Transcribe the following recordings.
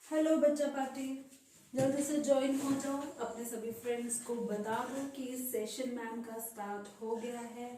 Hello बच्चा party, जल्दी से ज्वाइन हो जाओ। अपने सभी फ्रेंड्स को बता दो कि इस सेशन मैम का स्टार्ट हो गया है।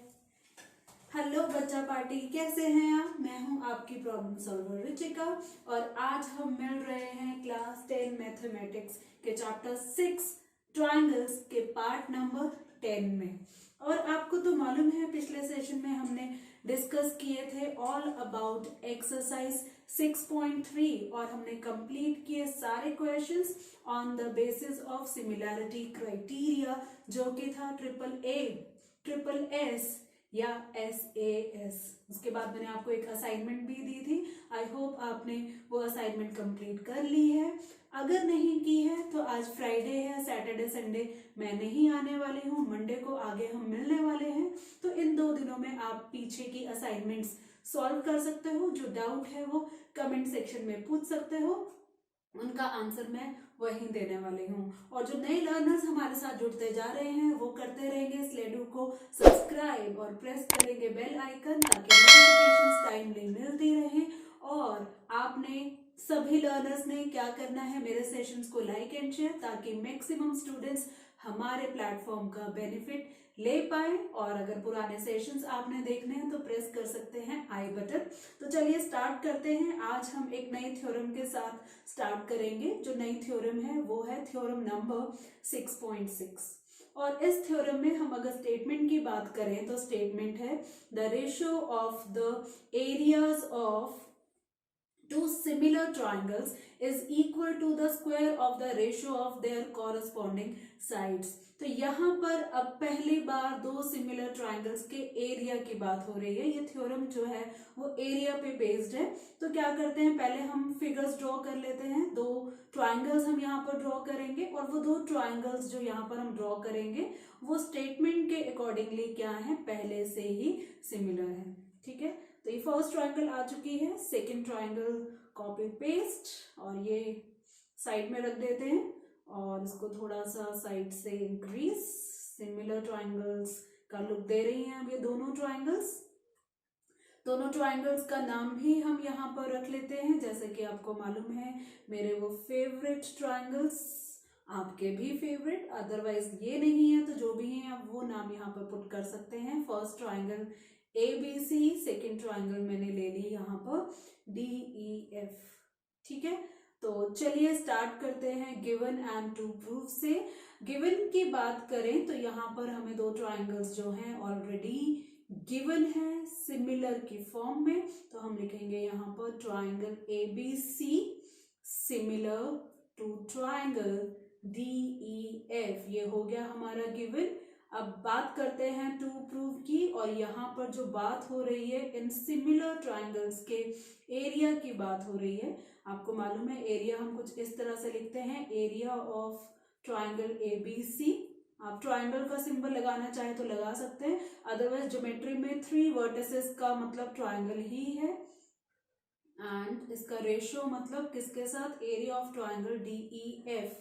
हेलो बच्चा पार्टी, कैसे हैं आप? मैं हूं आपकी प्रॉब्लम सॉल्वर रुचिका और आज हम मिल रहे हैं क्लास 10 मैथमेटिक्स के चैप्टर 6 ट्राइंगल्स के पार्ट नंबर 10 में। और आपको तो मालूम है पिछले सेशन में हमने डिस्कस किए थे ऑल अबाउट एक्सरसाइज 6.3 और हमने कंप्लीट किए सारे questions on the basis of similarity criteria, जो कि था ट्रिपल एस या SAS। उसके बाद मैंने आपको एक असाइनमेंट भी दी थी। आई होप आपने वो असाइनमेंट कंप्लीट कर ली है। अगर नहीं की है तो आज फ्राइडे है, सैटरडे संडे मैं नहीं आने वाली हूँ, मंडे को आगे हम मिलने वाले हैं। तो इन 2 दिनों में आप पीछे की असाइनमेंट्स सॉल्व कर सकते हो। जो डाउट है वो कमेंट सेक्शन में पूछ सकते हो, उनका आंसर मैं वहीं देने वाली हूँ। और जो नए लर्नर्स हमारे साथ जुड़ते जा रहे हैं वो करते रहेंगे स्लेडू को सब्सक्राइब और प्रेस करेंगे बेल आइकन, ताकि नोटिफिकेशंस टाइमली मिलती रहे। और आपने सभी लर्नर्स ने क्या करना है, मेरे सेशंस को लाइक एंड शेयर, ताकि मैक्सिमम स्टूडेंट्स हमारे प्लेटफॉर्म का बेनिफिट ले पाए। और अगर पुराने सेशंस आपने देखने हैं तो प्रेस कर सकते हैं आई बटन। तो चलिए स्टार्ट करते हैं। आज हम एक नई थ्योरम के साथ स्टार्ट करेंगे। जो नई थ्योरम है वो है थ्योरम नंबर 6.6। और इस थ्योरम में हम अगर स्टेटमेंट की बात करें तो स्टेटमेंट है the ratio of the areas of two similar triangles is equal to the square of the ratio of their corresponding sides। तो यहाँ पर अब पहली बार 2 सिमिलर ट्राइंगल्स के एरिया की बात हो रही है। ये थ्योरम जो है वो एरिया पे बेस्ड है। तो क्या करते हैं, पहले हम फिगर्स ड्रॉ कर लेते हैं। 2 ट्राइंगल्स हम यहाँ पर ड्रॉ करेंगे और वो 2 ट्राइंगल्स जो यहाँ पर हम ड्रॉ करेंगे वो स्टेटमेंट के अकॉर्डिंगली क्या है, पहले से ही सिमिलर है। ठीक है, तो ये फर्स्ट ट्राइंगल आ चुकी है। सेकेंड ट्राइंगल कॉपी पेस्ट और ये साइड में रख देते हैं और इसको थोड़ा सा साइड से इंक्रीज। सिमिलर ट्राइंगल्स का लुक दे रही हैं अब ये दोनों ट्राइंगल्स। दोनों ट्राइंगल्स का नाम भी हम यहाँ पर रख लेते हैं, जैसे कि आपको मालूम है मेरे वो फेवरेट ट्राइंगल्स, आपके भी फेवरेट। अदरवाइज ये नहीं है तो जो भी है आप वो नाम यहाँ पर पुट कर सकते हैं। First triangle ABC, second triangle मैंने ले ली यहाँ पर DEF। ठीक है, तो चलिए स्टार्ट करते हैं गिवन एंड टू प्रूव से। गिवन की बात करें तो यहाँ पर हमें 2 ट्राइंगल्स जो हैं ऑलरेडी गिवन है सिमिलर की फॉर्म में। तो हम लिखेंगे यहाँ पर triangle ABC similar to triangle DEF। ये हो गया हमारा गिवन। अब बात करते हैं टू प्रूव की, और यहाँ पर जो बात हो रही है इन सिमिलर ट्राइंगल्स के एरिया की बात हो रही है। आपको मालूम है एरिया हम कुछ इस तरह से लिखते हैं, एरिया ऑफ ट्राइंगल ABC। आप ट्राइंगल का सिंबल लगाना चाहे तो लगा सकते हैं, अदरवाइज ज्योमेट्री में 3 वर्टिसेस का मतलब ट्राइंगल ही है। एंड इसका रेशियो मतलब किसके साथ, एरिया ऑफ ट्राइंगल DEF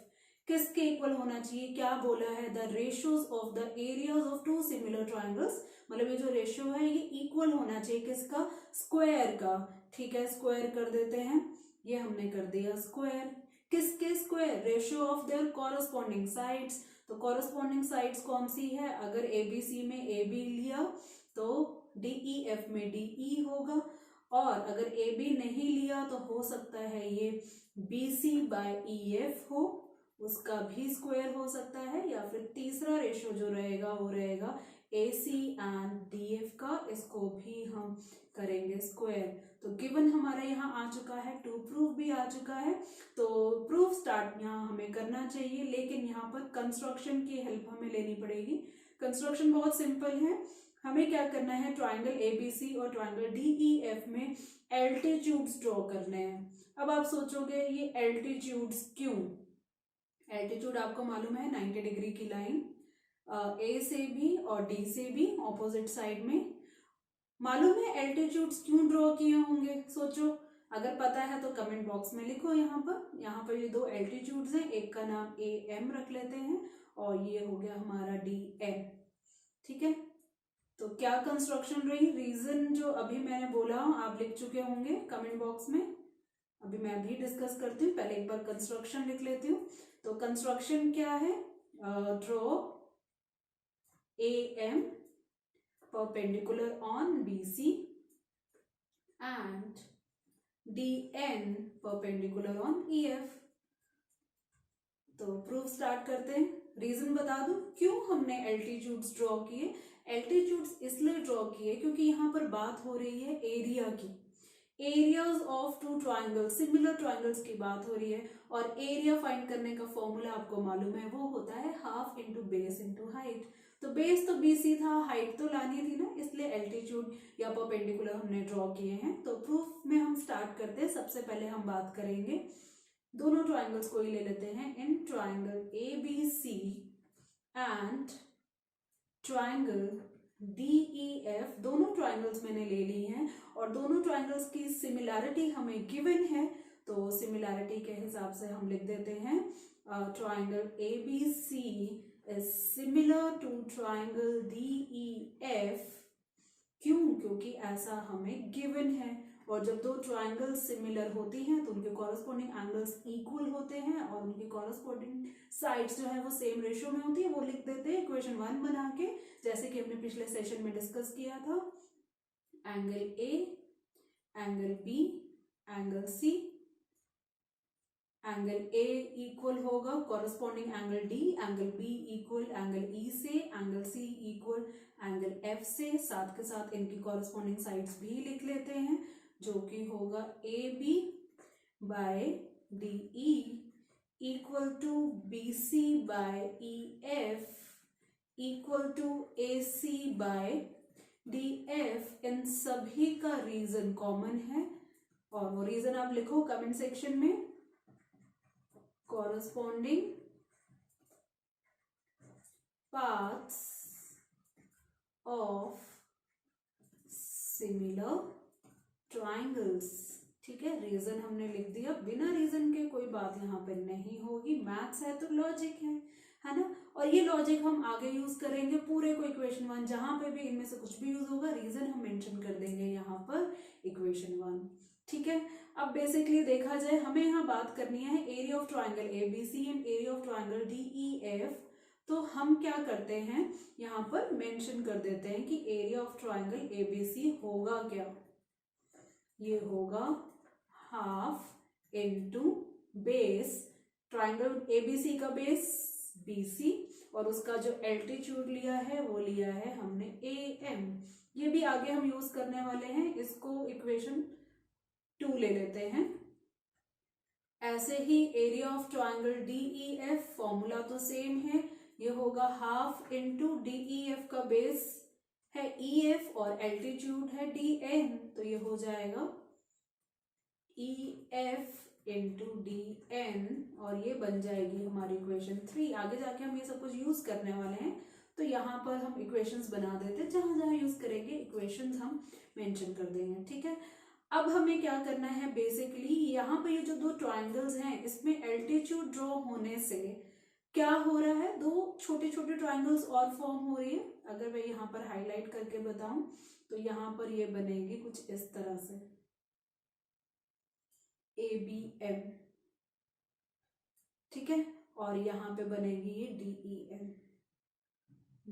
किसके इक्वल होना चाहिए, क्या बोला है, the ratios of the areas of 2 similar triangles. मतलब ये जो रेशियो है ये इक्वल होना चाहिए किसका, स्क्वायर का। ठीक है, स्क्वायर कर देते हैं, ये हमने कर दिया स्क्वायर। किसके square, ratio of their corresponding sides. तो कॉरस्पॉन्डिंग साइड्स कौन सी है, अगर ABC में AB लिया तो DEF में DE होगा, और अगर AB नहीं लिया तो हो सकता है ये BC बाय EF हो, उसका भी स्क्वायर हो सकता है। या फिर तीसरा रेशियो जो रहेगा वो रहेगा AC एंड DF का, इसको भी हम करेंगे स्क्वायर। तो गिवन हमारा यहाँ आ चुका है, टू प्रूफ भी आ चुका है। तो प्रूफ स्टार्ट यहाँ हमें करना चाहिए, लेकिन यहाँ पर कंस्ट्रक्शन की हेल्प हमें लेनी पड़ेगी। कंस्ट्रक्शन बहुत सिंपल है। हमें क्या करना है, ट्राइंगल ABC और ट्राइंगल DEF में एल्टीट्यूड्स ड्रॉ करने हैं। अब आप सोचोगे ये एल्टीट्यूड्स क्यों, एल्टीट्यूड आपको मालूम है 90 डिग्री की लाइन A से भी और D से भी ऑपोजिट साइड में। मालूम है एल्टीट्यूड्स क्यों ड्रॉ किए होंगे, सोचो। अगर पता है तो कमेंट बॉक्स में लिखो। यहाँ पर ये 2 एल्टीट्यूड्स हैं, एक का नाम AM रख लेते हैं और ये हो गया हमारा DM। ठीक है, तो क्या कंस्ट्रक्शन रही, रीजन जो अभी मैंने बोला आप लिख चुके होंगे कमेंट बॉक्स में। अभी मैं भी डिस्कस करती हूँ, पहले एक बार कंस्ट्रक्शन लिख लेती हूँ। तो कंस्ट्रक्शन क्या है, draw AM perpendicular on BC and DN perpendicular on EF। तो प्रूफ स्टार्ट करते हैं। रीजन बता दूं क्यों हमने एल्टीट्यूड्स ड्रॉ किए। एल्टीट्यूड्स इसलिए ड्रॉ किए क्योंकि यहाँ पर बात हो रही है एरिया की, areas of two triangles, similar triangles की बात हो रही है। और एरिया फाइंड करने का फॉर्मूला आपको मालूम है, वो होता है half into base into height. तो बेस तो BC था, हाइट तो लानी थी ना, इसलिए एल्टीट्यूड या परपेंडिकुलर हमने ड्रॉ किए हैं। तो प्रूफ में हम स्टार्ट करते हैं। सबसे पहले हम बात करेंगे, दोनों ट्राइंगल्स को ही ले लेते हैं। In triangle ABC and triangle DEF, दोनों ट्राइंगल्स मैंने ले ली हैं और दोनों ट्राइंगल्स की सिमिलैरिटी हमें गिवन है। तो सिमिलैरिटी के हिसाब से हम लिख देते हैं triangle ABC is similar to triangle DEF। क्यों? क्योंकि ऐसा हमें गिवन है। और जब दो ट्राइंगल्स सिमिलर होती हैं तो उनके कॉरस्पॉन्डिंग एंगल्स इक्वल होते हैं और उनकी कॉरस्पॉन्डिंग साइड्स जो है वो सेम रेशियो में होती है। वो लिख देते हैं इक्वेशन 1 बना के, जैसे कि हमने पिछले सेशन में डिस्कस किया था। Angle A, angle B, angle C। Angle A equal होगा corresponding angle D, angle B equal angle E से, angle C equal angle F से। साथ के साथ इनकी कॉरस्पॉन्डिंग साइड्स भी लिख लेते हैं, जो कि होगा AB by DE equal to BC by EF equal to AC by DF। इन सभी का रीजन कॉमन है और वो रीजन आप लिखो कमेंट सेक्शन में। corresponding paths of similar triangles। ठीक है, रीजन हमने लिख दिया। बिना रीजन के कोई बात यहाँ पे नहीं होगी। मैथ्स है तो लॉजिक है ना। और ये लॉजिक हम आगे यूज करेंगे पूरे को इक्वेशन 1, जहां पे भी इनमें से कुछ भी यूज होगा रीजन हम मेंशन कर देंगे यहाँ पर इक्वेशन 1। ठीक है, अब बेसिकली देखा जाए हमें यहाँ बात करनी है area of triangle ABC and area of triangle DEF। तो हम क्या करते हैं, यहाँ पर मेंशन कर देते हैं कि एरिया ऑफ ट्राइंगल ABC होगा क्या, ये होगा half into base, triangle ABC का बेस BC और उसका जो एल्टीट्यूड लिया है वो लिया है हमने AM। ये भी आगे हम यूज करने वाले हैं, इसको इक्वेशन 2 ले लेते हैं। ऐसे ही area of triangle DEF, formula तो सेम है, ये होगा हाफ इनटू DEF का बेस है EF और एल्टीट्यूड है DN, तो ये हो जाएगा EF इंटू DN और ये बन जाएगी हमारी इक्वेशन 3। आगे जाके हम ये सब कुछ यूज करने वाले हैं, तो यहाँ पर हम इक्वेशंस बना देते हैं, जहां जहां यूज करेंगे इक्वेशंस हम मेंशन कर देंगे। ठीक है, अब हमें क्या करना है, बेसिकली यहाँ पे ये जो दो ट्राइंगल्स हैं इसमें एल्टीट्यूड ड्रॉ होने से क्या हो रहा है, दो छोटे छोटे ट्राइंगल्स और फॉर्म हो रही है। अगर मैं यहाँ पर हाईलाइट करके बताऊं तो यहाँ पर ये बनेगी कुछ इस तरह से ABM। ठीक है, और यहाँ पे बनेगी ये DEN।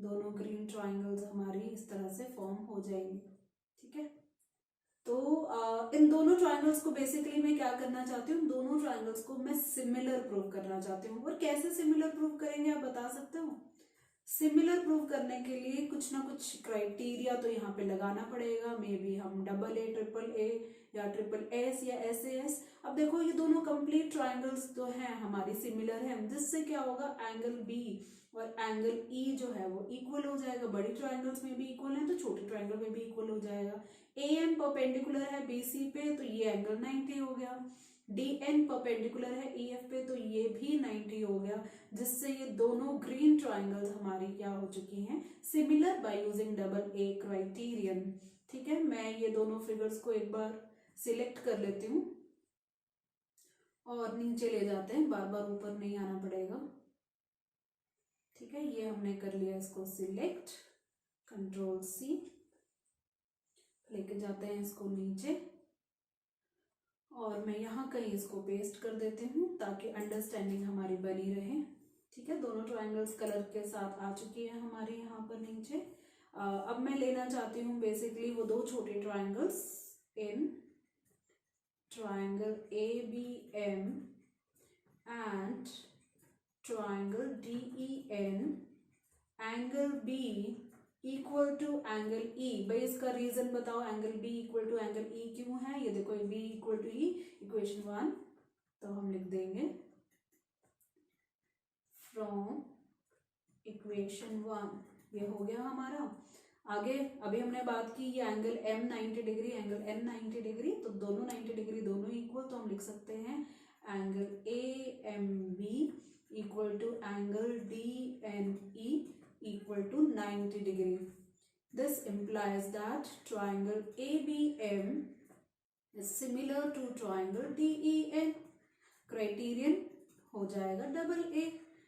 दोनों ग्रीन ट्राइंगल्स हमारी इस तरह से फॉर्म हो जाएंगे। ठीक है, तो इन दोनों ट्राइंगल्स को बेसिकली मैं क्या करना चाहती हूँ, दोनों ट्राइंगल्स को मैं सिमिलर प्रूव करना चाहती हूँ। और कैसे सिमिलर प्रूव करेंगे आप बता सकते हो? सिमिलर प्रूव करने के लिए कुछ ना कुछ क्राइटेरिया तो यहाँ पे लगाना पड़ेगा। मे बी हम AA, AAA या SSS या SAS। अब देखो ये दोनों कंप्लीट ट्राइंगल्स तो हैं हमारी सिमिलर है, जिससे क्या होगा, एंगल B और एंगल E जो है वो इक्वल हो जाएगा। बड़ी ट्राइंगल्स में भी इक्वल है तो छोटे ट्राइंगल में भी इक्वल हो जाएगा। AM परपेंडिकुलर है BC पे तो ये एंगल 90 हो गया। DN परपेंडिकुलर है EF पे तो ये भी 90 हो गया, जिससे ये दोनों ग्रीन ट्राइंगल्स हमारी क्या हो चुकी हैं, similar by using AA criterion. ठीक है, मैं ये दोनों फिगर्स को एक बार सिलेक्ट कर लेती हूँ और नीचे ले जाते हैं, बार बार ऊपर नहीं आना पड़ेगा। ठीक है, ये हमने कर लिया इसको सिलेक्ट, कंट्रोल C, लेके जाते हैं इसको नीचे और मैं यहाँ कहीं इसको पेस्ट कर देती हूँ ताकि अंडरस्टैंडिंग हमारी बनी रहे। ठीक है, दोनों ट्राइंगल्स कलर के साथ आ चुकी है हमारे यहाँ पर नीचे। अब मैं लेना चाहती हूँ बेसिकली वो दो छोटे ट्राइंगल्स इन triangle ABM and triangle DEN, angle B equal to angle E। भाई इसका रीजन बताओ, angle B equal to angle E क्यों है? ये देखो B equal to E, equation 1। तो हम लिख देंगे फ्रॉम इक्वेशन 1। ये हो गया हमारा। आगे अभी हमने बात की ये angle M 90 degree, angle N 90 degree, तो दोनों 90 डिग्री दोनों इक्वल, तो हम लिख सकते हैं angle AMB equal to angle DNE equal to 90 degree. This implies that triangle ABM is similar to triangle DEN. Criterion हो जाएगा डबल A।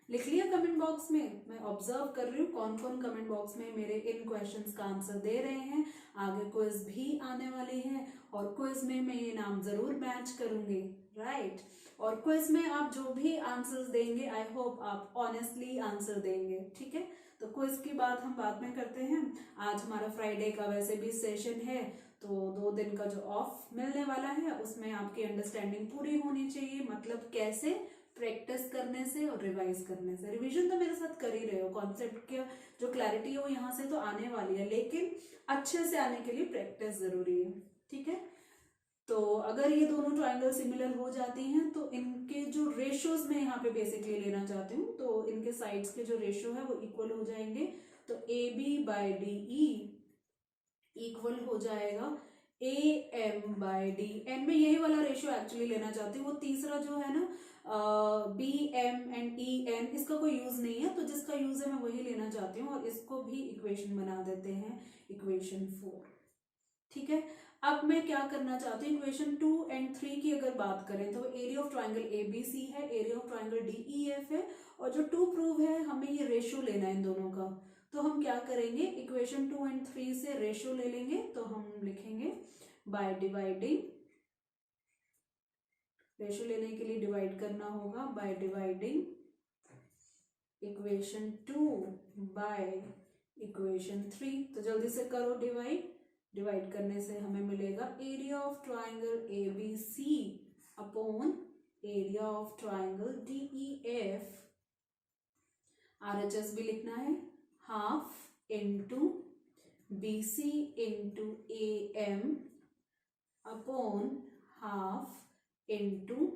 लिख लिया कमेंट बॉक्स में? मैं ऑब्जर्व कर रही हूँ कौन कौन कमेंट बॉक्स में मेरे इन क्वेश्चंस का आंसर दे रहे हैं। आगे क्विज भी आने वाली है और क्विज में मैं ये नाम जरूर मैच करूंगी, राइट। और क्विज में आप जो भी आंसर्स देंगे आई होप आप ऑनेस्टली आंसर देंगे, ठीक है। तो क्विज की बात हम बाद में करते हैं। आज हमारा फ्राइडे का वैसे भी सेशन है, तो 2 दिन का जो ऑफ मिलने वाला है उसमें आपकी अंडरस्टैंडिंग पूरी होनी चाहिए। मतलब कैसे? प्रैक्टिस करने से और रिवाइज करने से। रिवीजन तो मेरे साथ कर ही रहे हो, कॉन्सेप्ट की जो क्लैरिटी है वो यहाँ से तो आने वाली है, लेकिन अच्छे से आने के लिए प्रैक्टिस जरूरी है, ठीक है। तो अगर ये दोनों ट्राइंगल सिमिलर हो जाती हैं तो इनके जो रेशियोज मैं यहाँ पे बेसिकली लेना चाहती हूँ, तो इनके साइड्स के जो रेशियो है वो इक्वल हो जाएंगे। तो AB बाई DE इक्वल हो जाएगा AM बाई DN। में यही वाला रेशियो एक्चुअली लेना चाहती हूँ। वो तीसरा जो है ना BM एंड EN, इसका कोई यूज नहीं है, तो जिसका यूज है मैं वही लेना चाहती हूँ और इसको भी इक्वेशन बना देते हैं, इक्वेशन 4, ठीक है। अब मैं क्या करना चाहती हूँ, इक्वेशन 2 एंड 3 की अगर बात करें तो एरिया ऑफ ट्राइंगल ABC है, एरिया ऑफ ट्राइंगल DEF है, और जो 2 प्रूव है हमें ये रेशियो लेना है इन दोनों का। तो हम क्या करेंगे, इक्वेशन 2 एंड 3 से रेशियो ले लेंगे। तो हम लिखेंगे बाय डिवाइडिंग, रेशियो लेने के लिए डिवाइड करना होगा, bye dividing equation 2 by equation 3। तो जल्दी से करो डिवाइड। डिवाइड करने से हमें मिलेगा area of triangle ABC upon area of triangle DEF। RHS भी लिखना है, half into BC into AM upon half into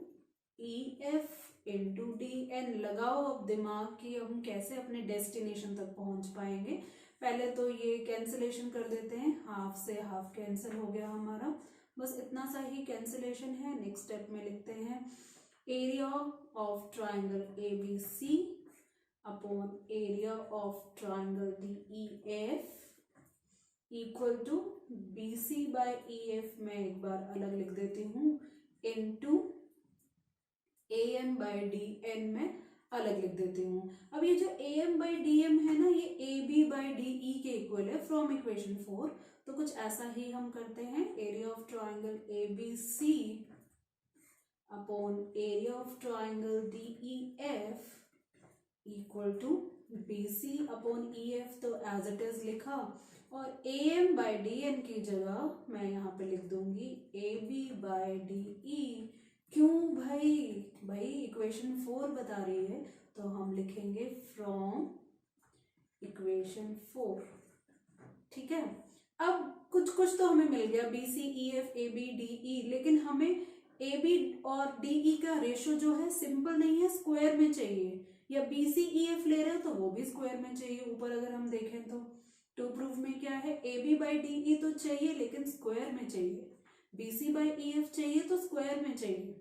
EF into DN। लगाओ अब दिमाग की हम कैसे अपने डेस्टिनेशन तक पहुंच पाएंगे। पहले तो ये कैंसिलेशन कर देते हैं, हाफ से हाफ कैंसिल हो गया हमारा, बस इतना सा ही कैंसिलेशन है। नेक्स्ट स्टेप में लिखते हैं area of triangle ABC upon area of triangle DEF equal to BC by EF, मैं एक बार अलग लिख देती हूँ, इनटू AM बाय DN में अलग लिख देती हूँ। अब ये जो AM बाई DM है ना, ये AB बाई DE के इक्वल है फ्रॉम इक्वेशन 4। तो कुछ ऐसा ही हम करते हैं, area of triangle ABC upon area of triangle DEF equal to BC upon EF, तो एज इट इज लिखा, और AM बाई DN की जगह मैं यहाँ पे लिख दूंगी AB बाई DE। क्यों भाई? भाई इक्वेशन 4 बता रही है, तो हम लिखेंगे फ्रॉम इक्वेशन 4, ठीक है। अब कुछ कुछ तो हमें मिल गया, BC EF AB DE, लेकिन हमें AB और DE का रेशियो जो है सिंपल नहीं है, स्क्वायर में चाहिए, या BC EF ले रहे हैं तो वो भी स्क्वायर में चाहिए। ऊपर अगर हम देखें तो 2 प्रूफ में क्या है, AB बाई DE तो चाहिए लेकिन स्क्वायर में चाहिए, BC बाई EF चाहिए तो स्क्वायर में चाहिए,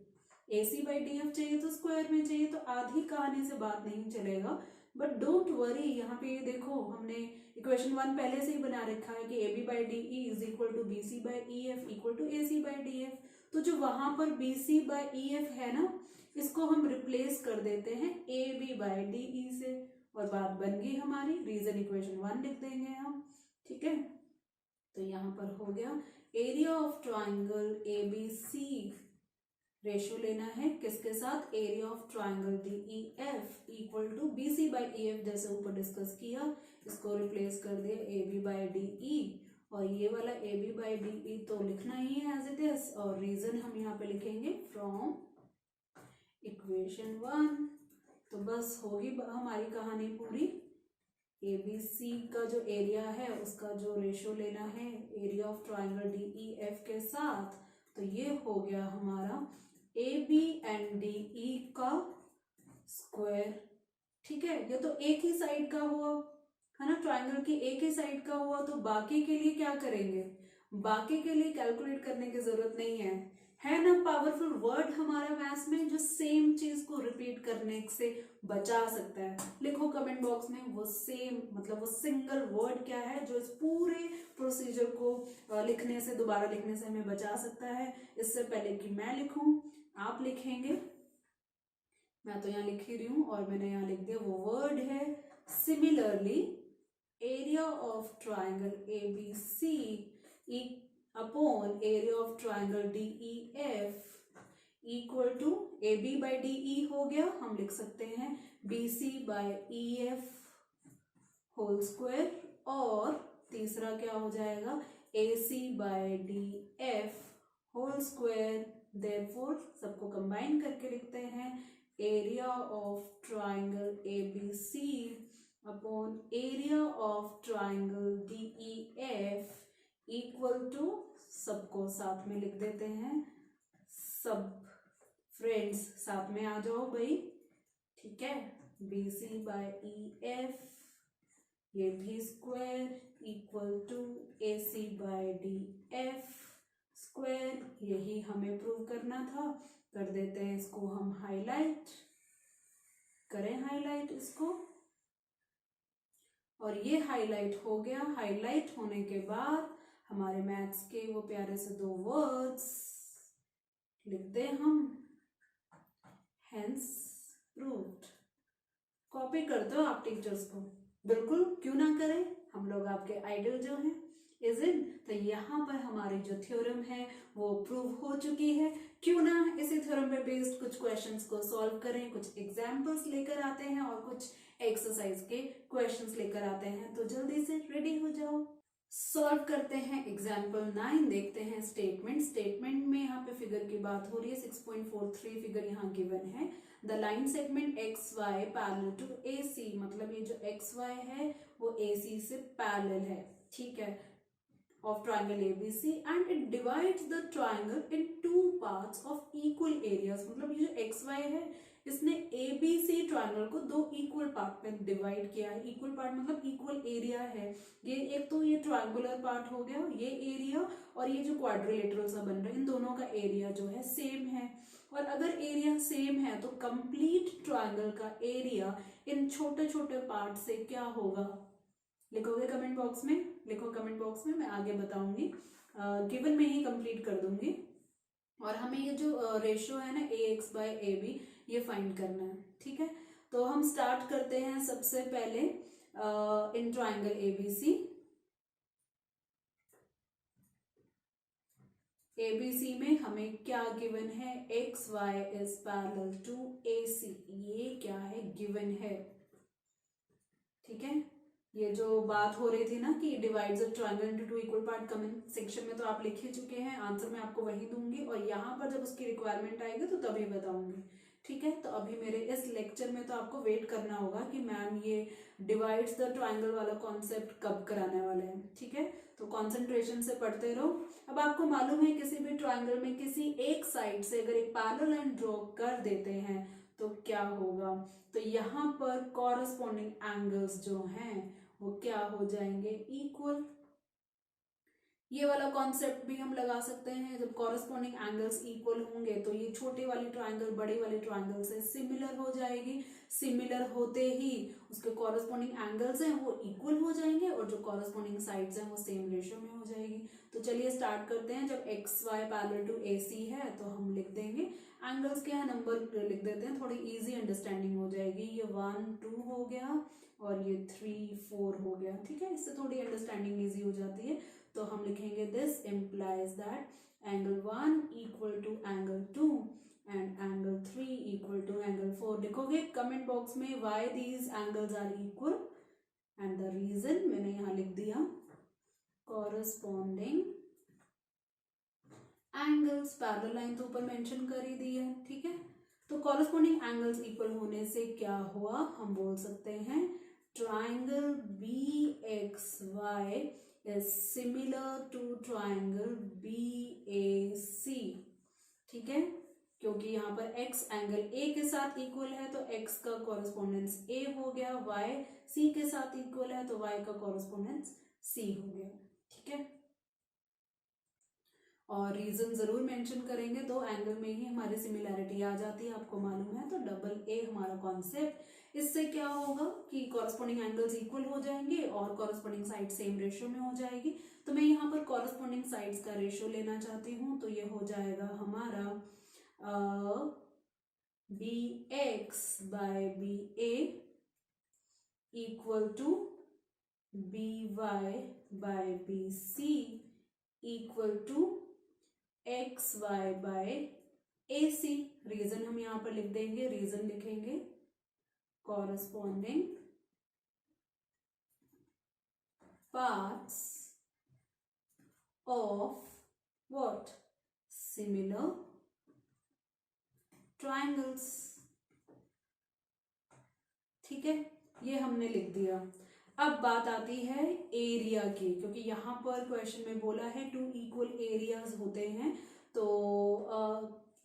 AC बाई DF चाहिए तो स्क्वायर में चाहिए। तो आधी कहानी से बात नहीं चलेगा, बट डोंट वरी। यहाँ पे ये देखो हमने इक्वेशन 1 पहले से ही बना रखा है कि AB by DE is equal to BC by EF equal to AC by DF। तो जो वहां पर BC बाई EF है ना, इसको हम रिप्लेस कर देते हैं AB बाई DE से, और बात बन गई हमारी। रीजन इक्वेशन 1 लिख देंगे हम, ठीक है। तो यहाँ पर हो गया area of triangle ABC ratio लेना है किसके साथ, area of triangle DEF equal to BC by EF, जैसे ऊपर डिस्कस किया, इसको रिप्लेस कर दिया AB बाई DE, और ये वाला AB बाई DE तो लिखना ही है एज इट इज, और रीजन हम यहाँ पे लिखेंगे फ्रॉम इक्वेशन 1। तो बस होगी हमारी कहानी पूरी। ABC का जो एरिया है उसका जो रेशियो लेना है एरिया ऑफ ट्राइंगल DEF के साथ, तो ये हो गया हमारा AB एंड DE का स्क्वायर। ठीक है, ये तो एक ही साइड का हुआ है ना, ट्राइंगल की एक ही साइड का हुआ, तो बाकी के लिए क्या करेंगे, बाकी के लिए कैलकुलेट करने की जरूरत नहीं है ना। पावरफुल वर्ड हमारा मैथ्स में जो सेम चीज को रिपीट करने से बचा सकता है। लिखो कमेंट बॉक्स में वो सेम, मतलब वो सिंगल वर्ड क्या है जो इस पूरे प्रोसीजर को लिखने से, दोबारा लिखने से हमें बचा सकता है। इससे पहले कि मैं लिखूं आप लिखेंगे, मैं तो यहाँ लिख ही रही हूं और मैंने यहाँ लिख दिया, वो वर्ड है similarly area of triangle ABC upon area of triangle DEF equal to AB by DE हो गया, हम लिख सकते हैं BC by EF whole square, और तीसरा क्या हो जाएगा AC by DF whole square. Therefore सबको कंबाइन करके लिखते हैं area of triangle ABC upon area of triangle DEF equal to, सबको साथ में लिख देते हैं, सब फ्रेंड्स साथ में आ जाओ भाई, ठीक है, BC बाई EF ये भी square equal to AC by DF square. यही हमें प्रूव करना था, कर देते हैं इसको हम हाईलाइट, करें हाईलाइट इसको, और ये हाईलाइट हो गया। हाईलाइट होने के बाद हमारे मैथ्स के वो प्यारे से दो वर्ड्स लिखते हैं हम, हेंस प्रूव्ड। कॉपी करते हो आप टीचर्स को, बिल्कुल क्यों ना करें, हम लोग आपके आइडल जो हैं, इज इट। तो यहाँ पर हमारी जो थ्योरम है वो प्रूव हो चुकी है, क्यों ना इसी थ्योरम पे बेस्ड कुछ क्वेश्चंस को सॉल्व करें, कुछ एग्जांपल्स लेकर आते हैं और कुछ एक्सरसाइज के क्वेश्चंस लेकर आते हैं। तो जल्दी से रेडी हो जाओ, सॉल्व करते हैं एग्जाम्पल 9। देखते हैं स्टेटमेंट में यहाँ पे फिगर की बात हो रही है, 6.43 फिगर यहाँ गिवन है। The line segment XY parallel to AC, मतलब ये जो XY है वो AC से पैरेलल है, ठीक है, of triangle ABC and it divides the triangle in two parts of equal areas। मतलब ये जो XY है इसने ABC ट्रायंगल को दो इक्वल पार्ट में डिवाइड किया है। इक्वल पार्ट मतलब इक्वल एरिया है। ये एक तो ये ट्रायंगुलर पार्ट हो गया ये एरिया, और ये जो क्वाड्रिलेटरल सा बन रहा है इन दोनों का एरिया जो है सेम है। और अगर एरिया सेम है तो कंप्लीट ट्रायंगल का एरिया इन छोटे छोटे पार्ट से क्या होगा, लिखोगे कमेंट बॉक्स में, लिखो कमेंट बॉक्स में, मैं आगे बताऊंगी, गिवन में ही कंप्लीट कर दूंगी। और हमें ये जो रेशियो है ना AX बाय AB ये फाइंड करना है, ठीक है। तो हम स्टार्ट करते हैं सबसे पहले इन ट्राइंगल ABC। ABC में हमें क्या गिवन है, XY is parallel to AC, ये क्या है गिवन है, ठीक है। ये जो बात हो रही थी ना कि divides a triangle into two equal part, comment section में तो आप लिख ही चुके हैं, आंसर मैं आपको वही दूंगी, और यहाँ पर जब उसकी रिक्वायरमेंट आएगी तो तभी बताऊंगी, ठीक है। तो अभी मेरे इस लेक्चर में तो आपको वेट करना होगा कि मैम ये डिवाइड्स द ट्रायंगल वाला कॉन्सेप्ट कब कराने वाले हैं, ठीक है। तो कॉन्सेंट्रेशन से पढ़ते रहो। अब आपको मालूम है किसी भी ट्रायंगल में किसी एक साइड से अगर एक पैरेलल लाइन ड्रॉ कर देते हैं तो क्या होगा, तो यहाँ पर कॉरस्पॉन्डिंग एंगल्स जो हैं वो क्या हो जाएंगे, इक्वल। ये वाला कॉन्सेप्ट भी हम लगा सकते हैं, जब कॉरस्पॉन्डिंग एंगल्स इक्वल होंगे तो ये छोटे वाली ट्रायंगल बड़े वाले ट्रायंगल से सिमिलर हो जाएगी। सिमिलर होते ही उसके कॉरस्पॉन्डिंग एंगल्स हैं वो इक्वल हो जाएंगे, और जो कॉरस्पॉन्डिंग साइड्स हैं वो सेम रेशियो में हो जाएगी। तो चलिए स्टार्ट करते हैं। जब XY पैरेलल टू AC है तो हम लिख देंगे एंगल्स के यहाँ नंबर लिख देते हैं, थोड़ी इजी अंडरस्टैंडिंग हो जाएगी। ये 1 2 हो गया और ये 3 4 हो गया, ठीक है, इससे थोड़ी अंडरस्टैंडिंग इजी हो जाती है। तो हम लिखेंगे this implies that angle 1 equal to angle 2 and angle 3 equal to angle 4। लिखोगे कमेंट बॉक्स में why these angles are equal and the reason मैंने यहाँ लिख दिया कॉरस्पॉन्डिंग एंगल्स। पैरेलल लाइन तो ऊपर मेंशन कर ही दी है, ठीक है। तो कॉरस्पॉन्डिंग एंगल्स इक्वल होने से क्या हुआ, हम बोल सकते हैं triangle BXY is similar to triangle BAC, ठीक है। क्योंकि यहाँ पर x एंगल A के साथ इक्वल है तो x का कॉरस्पॉन्डेंस A हो गया, y C के साथ इक्वल है तो y का कॉरस्पॉन्डेंस C हो गया, ठीक है। और रीजन जरूर मेंशन करेंगे, दो एंगल में ही हमारी सिमिलैरिटी आ जाती है, आपको मालूम है। तो डबल ए हमारा कॉन्सेप्ट। इससे क्या होगा कि कॉरस्पॉन्डिंग एंगल्स इक्वल हो जाएंगे और कॉरस्पॉन्डिंग साइड सेम रेशियो में हो जाएगी। तो मैं यहाँ पर कॉरस्पॉन्डिंग साइड्स का रेशियो लेना चाहती हूँ, तो ये हो जाएगा हमारा BX by BA equal to BY by BC equal to XY by AC। Reason हम यहां पर लिख देंगे, रीजन लिखेंगे corresponding parts of what similar triangles, ठीक है। ये हमने लिख दिया। अब बात आती है एरिया की, क्योंकि यहाँ पर क्वेश्चन में बोला है टू इक्वल एरियाज होते हैं, तो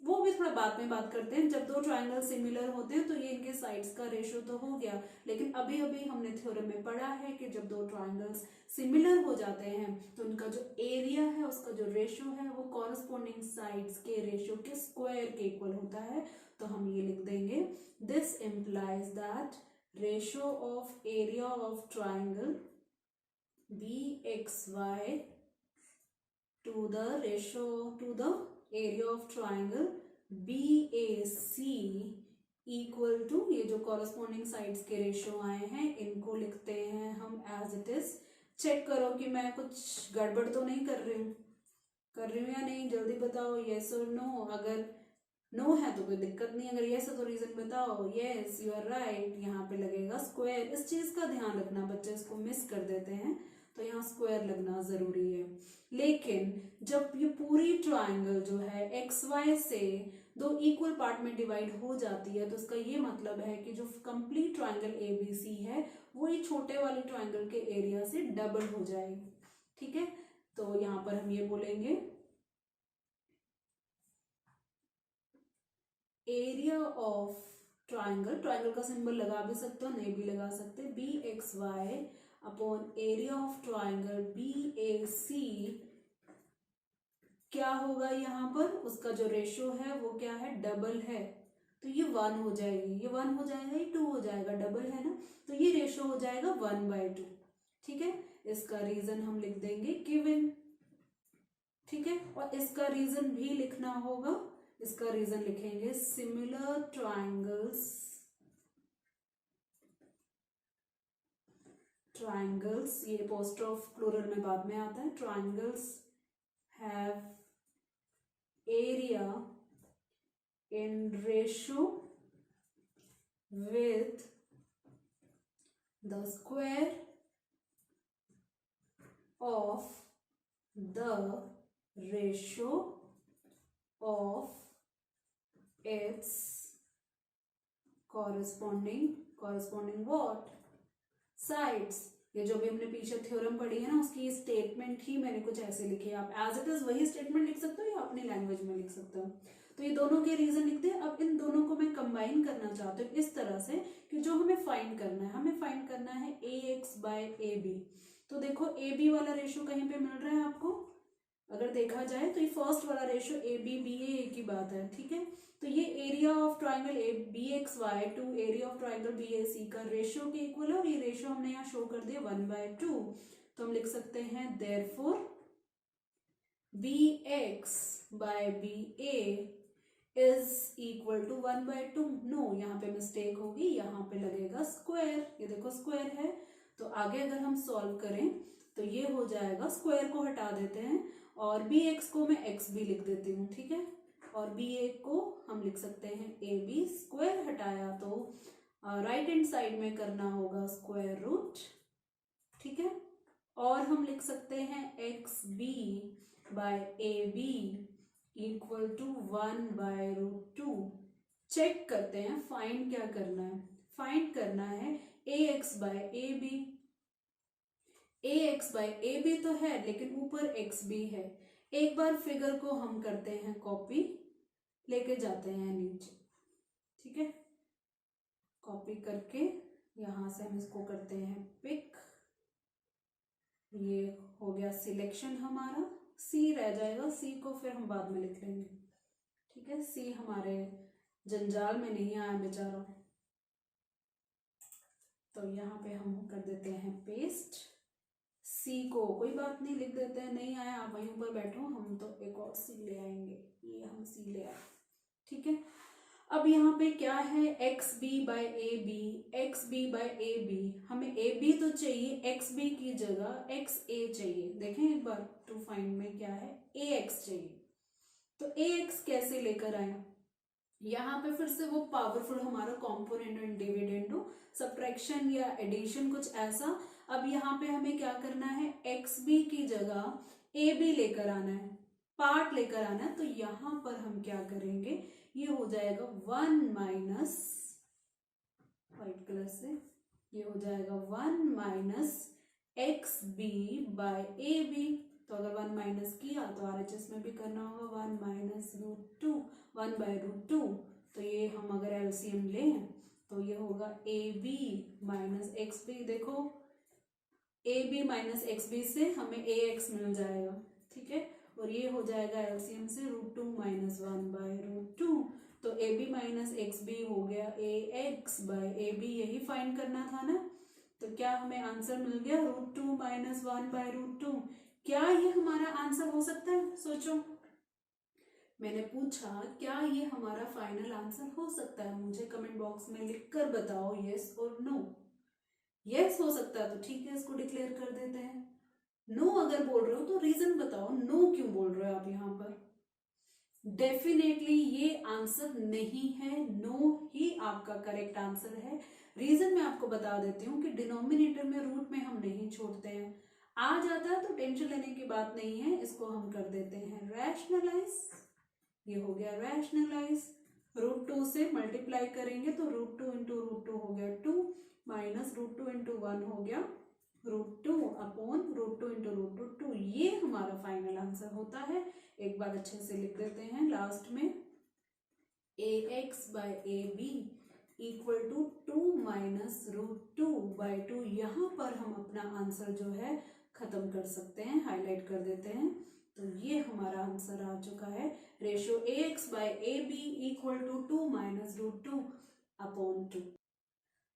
वो भी थोड़ा बाद में बात करते हैं। जब दो ट्रायंगल सिमिलर होते हैं तो ये इनके साइड्स का रेशियो तो हो गया, लेकिन अभी अभी हमने थ्योरम में पढ़ा है कि जब दो ट्रायंगल्स सिमिलर हो जाते हैं तो उनका जो एरिया है उसका जो रेशियो है वो कॉरस्पॉन्डिंग साइड्स के रेशियो के स्क्वायर के इक्वल होता है। तो हम ये लिख देंगे this implies that ratio of area of triangle BXY to the ratio to the area of triangle BAC equal to, ये जो कॉरस्पॉन्डिंग साइड्स के रेशियो आए हैं इनको लिखते हैं हम एज इट इज। चेक करो कि मैं कुछ गड़बड़ तो नहीं कर रही हूँ या नहीं, जल्दी बताओ यस और नो। अगर नो है तो कोई दिक्कत नहीं, अगर यस है तो रीजन बताओ। यस यू आर राइट, यहाँ पे लगेगा स्क्वायर। इस चीज का ध्यान रखना, बच्चे इसको मिस कर देते हैं, तो यहाँ स्क्वायर लगना जरूरी है। लेकिन जब ये पूरी ट्राइंगल जो है XY से दो इक्वल पार्ट में डिवाइड हो जाती है तो इसका ये मतलब है कि जो कंप्लीट ट्राइंगल ABC है वो ये छोटे वाले ट्राइंगल के एरिया से डबल हो जाएगी, ठीक है। तो यहाँ पर हम ये बोलेंगे एरिया ऑफ ट्राइंगल, ट्राइंगल का सिंबल लगा भी सकते हो नहीं भी लगा सकते, BXY upon area of triangle BAC क्या होगा, यहाँ पर उसका जो रेशियो है वो क्या है, डबल है, तो ये 1 हो जाएगी, ये 1 हो जाएगा, ये 2 हो जाएगा, डबल है ना, तो ये रेशियो हो जाएगा 1/2, ठीक है। इसका रीजन हम लिख देंगे गिवन, ठीक है। और इसका रीजन भी लिखना होगा, इसका रीजन लिखेंगे सिमिलर ट्राइंगल्स, ये एपोस्ट्रोफ प्लूरल में बाद में आता है, triangles have area in ratio with the square of the ratio of its corresponding what sides। ये जो भी हमने पीछे थ्योरम पढ़ी है ना उसकी स्टेटमेंट ही मैंने कुछ ऐसे लिखी है, आप एज इट इज वही स्टेटमेंट लिख सकते हो या अपनी लैंग्वेज में लिख सकते हो। तो ये दोनों के रीजन लिखते हैं। अब इन दोनों को मैं कंबाइन करना चाहती हूँ इस तरह से कि जो हमें फाइंड करना है AX बाय AB। तो देखो AB वाला रेशियो कहीं पे मिल रहा है आपको, अगर देखा जाए तो ये फर्स्ट वाला रेशियो ABBA की बात है, ठीक है। तो ये area of triangle BXY to area of triangle BAC का रेशियो के इक्वल है और ये रेशियो हमने यहाँ शो कर दिया 1/2। तो हम लिख सकते हैं therefore BX by BA is equal to 1/2। No, यहाँ पे मिस्टेक होगी, यहाँ पे लगेगा स्क्वायर, ये देखो स्क्वायर है। तो आगे अगर हम सॉल्व करें तो ये हो जाएगा, स्क्वायर को हटा देते हैं और BX को मैं X भी लिख देती हूँ, ठीक है। और बी ए को हम लिख सकते हैं ए बी। स्क्वायर हटाया तो राइट हैंड साइड में करना होगा स्क्वायर रूट, ठीक है। और हम लिख सकते हैं X B by A B equal to 1/√2। Check करते हैं, फाइंड क्या करना है, फाइंड करना है A X by A B. A X by A B तो है लेकिन ऊपर एक्स बी है। एक बार फिगर को हम करते हैं कॉपी, लेके जाते हैं नीचे, ठीक है। कॉपी करके यहां से हम इसको करते हैं पिक। ये हो गया सिलेक्शन हमारा। सी रह जाएगा, सी को फिर हम बाद में लिख लेंगे, ठीक है। सी हमारे जंजाल में नहीं आया बेचारा, तो यहाँ पे हम कर देते हैं पेस्ट। सी को कोई बात नहीं, लिख देते हैं, नहीं आया आप वहीं ऊपर बैठो, हम तो एक और सी ले आएंगे। ये हम सी ले आए, ठीक है। अब यहाँ पे क्या है, X B by A B, X B by A B. हमें ए बी तो चाहिए, एक्स बी की जगह एक्स ए चाहिए। देखें एक बार, टू फाइंड में क्या है, ए एक्स चाहिए। तो ए एक्स कैसे लेकर आए, यहाँ पे फिर से वो पावरफुल हमारा कॉम्पोनेंट एंड डिविडेंड, सब्ट्रैक्शन या एडिशन कुछ ऐसा। अब यहाँ पे हमें क्या करना है, एक्स बी की जगह ए बी लेकर आना है, पार्ट लेकर आना है। तो यहाँ पर हम क्या करेंगे, ये हो जाएगा 1 माइनस, व्हाइट कलर से ये हो जाएगा 1 minus X B by A B. तो अगर 1 माइनस किया तो RHS में भी करना होगा 1 माइनस √2, 1/√2। तो ये हम अगर LCM लें तो ये होगा A B minus X B. देखो A B minus X B से हमें ए एक्स मिल जाएगा, ठीक है। और ये हो जाएगा LCM से √2 माइनस 1/√2। तो A B minus X B हो गया A X by A B, यही फाइंड करना था ना। तो क्या हमें आंसर मिल गया √2 माइनस 1/√2। क्या ये हमारा आंसर हो सकता है, सोचो। मैंने पूछा क्या ये हमारा फाइनल आंसर हो सकता है, मुझे कमेंट बॉक्स में लिखकर बताओ यस और नो। यस हो सकता है तो ठीक है, इसको डिक्लेयर कर देते हैं। नो अगर बोल रहे हो तो रीजन बताओ, नो क्यों बोल रहे हो आप यहाँ पर। डेफिनेटली ये आंसर नहीं है, नो ही आपका करेक्ट आंसर है। रीजन मैं आपको बता देती हूँ कि डिनोमिनेटर में रूट में हम नहीं छोड़ते हैं, आ जाता है तो टेंशन लेने की बात नहीं है। इसको हम कर देते हैं रैशनलाइज, ये हो गया रैशनलाइज। √2 से मल्टीप्लाई करेंगे तो √2 इंटू √2 हो गया 2, माइनस √2 इंटू 1 हो गया √2 अपॉन √2 इंटू √2। ये हमारा फाइनल आंसर होता है। एक बार अच्छे से लिख देते हैं लास्ट में, A X by A B equal to 2 minus √2/2। यहाँ पर हम अपना आंसर जो है खत्म कर सकते हैं, हाईलाइट कर देते हैं। तो ये हमारा आंसर आ चुका है, ratio A X by A B equal to 2 minus √2 upon 2।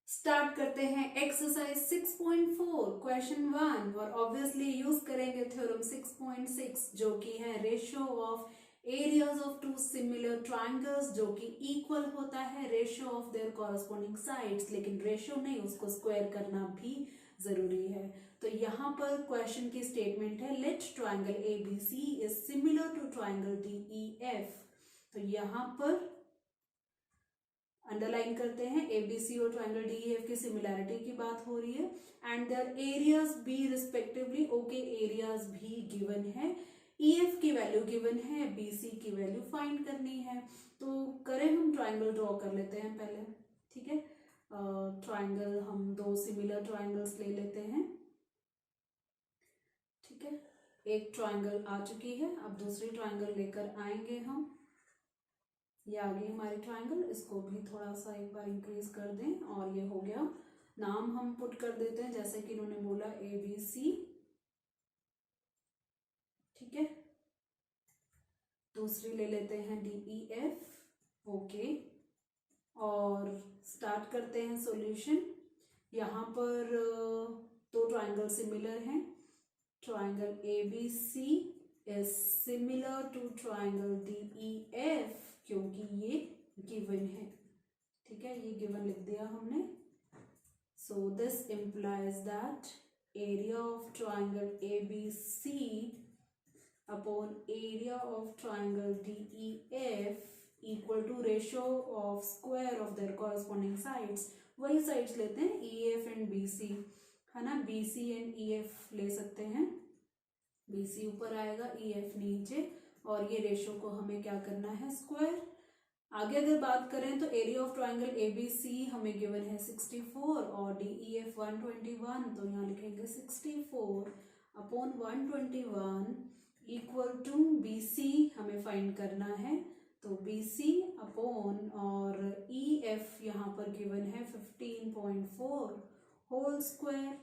Start करते हैं एक्सरसाइज 6.4 क्वेश्चन 1, और ऑब्वियसली यूज करेंगे थ्योरम 6.6 जो कि है ratio of areas of two similar triangles, जो कि इक्वल होता है ratio of their corresponding sides. लेकिन रेशियो नहीं, उसको स्क्वायर करना भी जरूरी है। तो यहाँ पर क्वेश्चन की स्टेटमेंट है, let triangle ABC is similar to triangle DEF। तो यहाँ पर अंडरलाइन करते हैं, ABC और ट्रायंगल DEF की सिमिलैरिटी की बात हो रही है, and their areas be respectively. Okay, areas भी गिवन है, EF की वैल्यू गिवन है, BC की वैल्यू फाइंड करनी है। तो करें हम ट्रायंगल ड्रॉ कर लेते हैं पहले, ठीक है। ट्रायंगल हम दो सिमिलर ट्रायंगल्स ले लेते हैं, ठीक है। एक ट्रायंगल आ चुकी है, अब दूसरी ट्रायंगल लेकर आएंगे हम। ये आ गई हमारी ट्रायंगल, इसको भी थोड़ा सा एक बार इंक्रीज कर दें, और ये हो गया। नाम हम पुट कर देते हैं जैसे कि इन्होंने बोला ABC, ठीक है। दूसरी ले लेते हैं DEF, ओके। और स्टार्ट करते हैं सॉल्यूशन। यहाँ पर दो ट्रायंगल सिमिलर हैं, triangle ABC is similar to triangle DEF, क्योंकि ये गिवन है, ठीक है। ये गिवन लिख दिया हमने। So this implies that area of triangle ABC upon area of triangle DEF equal to ratio of square of their corresponding sides. वही साइड्स लेते हैं EF एंड BC, है ना, BC एंड EF ले सकते हैं। BC ऊपर आएगा, EF नीचे, और ये रेशियो को हमें क्या करना है, स्क्वायर। आगे अगर बात करें तो एरिया ऑफ ट्राइंगल ABC हमें गिवन है 64 और DEF 121, तो यहाँ लिखेंगे 64 अपॉन 121 इक्वल टू BC हमें फाइंड करना है, तो BC अपॉन और EF यहाँ पर गिवन है 15.4 होल स्क्वायर।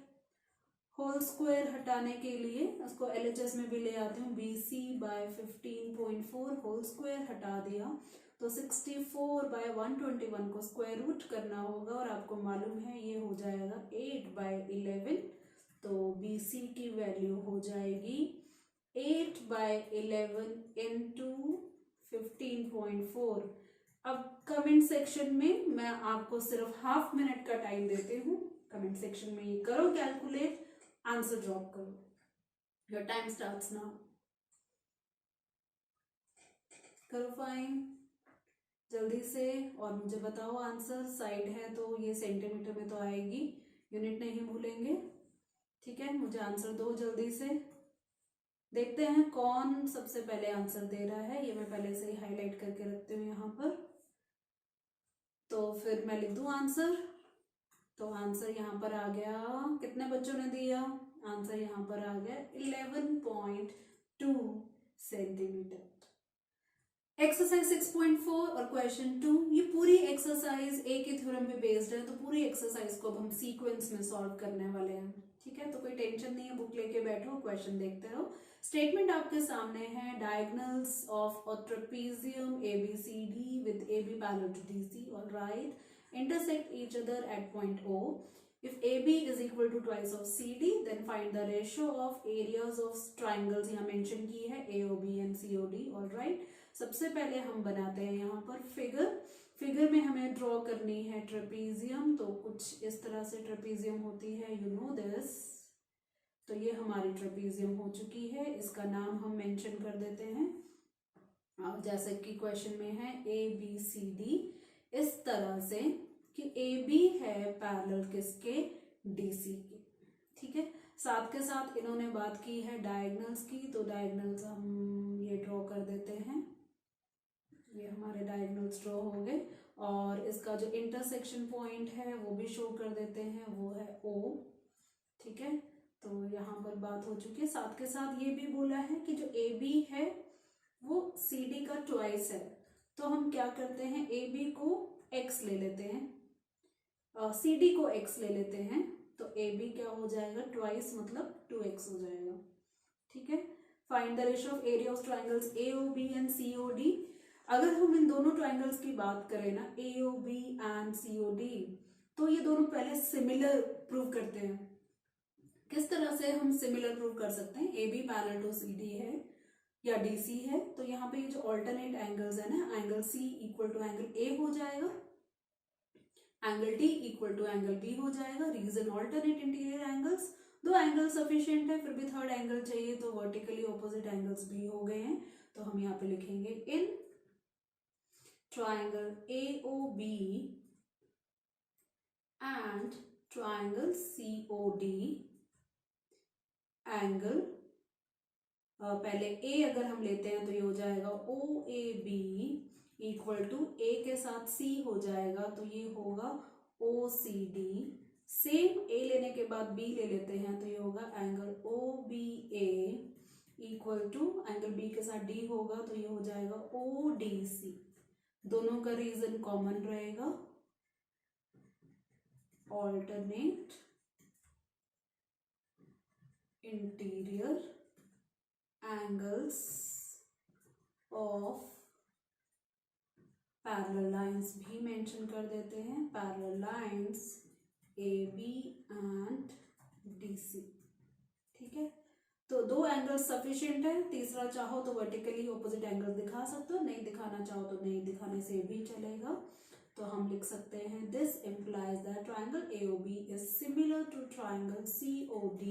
होल स्क्वायर हटाने के लिए उसको LHS में भी ले आती हूँ, BC बाय 15.4 होल स्क्वायर हटा दिया तो 64 बाय 121 को स्क्वायर रूट करना होगा, और आपको मालूम है ये हो जाएगा 8 बाय 11, तो BC की वैल्यू हो जाएगी 8 बाय 11 इंटू 15.4। अब कमेंट सेक्शन में मैं आपको सिर्फ हाफ मिनट का टाइम देती हूँ, कमेंट सेक्शन में ये करो कैलकुलेट, आंसर ड्रॉप करो। Your time starts now. करो फाइन जल्दी से और मुझे बताओ आंसर। साइड है तो ये सेंटीमीटर में तो आएगी, यूनिट नहीं भूलेंगे, ठीक है। मुझे आंसर दो जल्दी से। देखते हैं कौन सबसे पहले आंसर दे रहा है, ये मैं पहले से ही हाईलाइट करके रखती हूँ यहाँ पर, तो फिर मैं लिख दूँ आंसर। तो आंसर यहाँ पर आ गया, कितने बच्चों ने दिया आंसर, यहाँ पर आ गया 11.2 सेंटीमीटर। एक्सरसाइज 6.4 और क्वेश्चन 2, ये पूरी एक्सरसाइज एक ही थ्योरम पे बेस्ड है, तो पूरी एक्सरसाइज को अब हम सीक्वेंस में सॉल्व करने वाले हैं, ठीक है। तो कोई टेंशन नहीं है, बुक लेके बैठो, क्वेश्चन देखते रहो। स्टेटमेंट आपके सामने है, diagonals of a trapezium ABCD with AB parallel to DC, alright, intersect each other at point O. If AB is equal to twice of CD, then find the ratio of areas of triangles, यहाँ mention की है AOB and COD, alright. सबसे पहले हम बनाते हैं यहाँ पर फिगर में हमें ड्रॉ करनी है ट्रेपेजियम, तो कुछ इस तरह से ट्रेपेजियम होती है, यू नो दिस। तो ये हमारी ट्रेपेजियम हो चुकी है, इसका नाम हम मेंशन कर देते हैं, जैसे कि क्वेश्चन में है ABCD, इस तरह से कि AB है पैरेलल किसके, DC के, ठीक है। साथ के साथ इन्होंने बात की है डायगोनल्स की, तो डायगोनल्स हम ये ड्रॉ कर देते हैं, ये हमारे डायगोनल्स ड्रॉ हो गए, और इसका जो इंटरसेक्शन पॉइंट है वो भी शो कर देते हैं, वो है O, ठीक है। तो यहाँ पर बात हो चुकी है। साथ के साथ ये भी बोला है कि जो AB है वो CD का ट्वाइस है, तो हम क्या करते हैं, AB को X ले लेते हैं, CD को X ले लेते हैं, तो AB क्या हो जाएगा, ट्वाइस मतलब 2X हो जाएगा, ठीक है। Find the ratio of area of triangles AOB and COD। अगर हम इन दोनों ट्राइंगल्स की बात करें ना, AOB एंड COD, तो ये दोनों पहले सिमिलर प्रूव करते हैं। किस तरह से हम सिमिलर प्रूव कर सकते हैं, AB पैरेलल टू CD है या DC है, तो यहाँ पे ये जो ऑल्टरनेट एंगल्स है ना, angle C equal to angle A हो जाएगा, angle D equal to angle B हो जाएगा। रीजन ऑल्टरनेट इंटीरियर एंगल्स, दो एंगल सफिशिएंट है, फिर भी थर्ड एंगल चाहिए, तो वर्टिकली ऑपोजिट एंगल्स भी हो गए हैं, तो हम यहाँ पे लिखेंगे in triangle AOB and triangle COD, angle पहले A अगर हम लेते हैं तो ये हो जाएगा OAB इक्वल टू A के साथ C हो जाएगा, तो ये होगा OCD। सेम A लेने के बाद B ले लेते हैं, तो ये होगा angle OBA equal to angle B के साथ D होगा, तो ये हो जाएगा ODC। दोनों का रीजन कॉमन रहेगा, alternate interior angles of parallel lines भी मेंशन कर देते हैं, parallel lines AB and DC, ठीक है। तो दो एंगल सफिशिएंट है, तीसरा चाहो तो वर्टिकली ऑपोजिट एंगल दिखा सकते हो, नहीं दिखाना चाहो तो नहीं दिखाने से भी चलेगा। तो हम लिख सकते हैं this implies that triangle AOB is similar to triangle COD,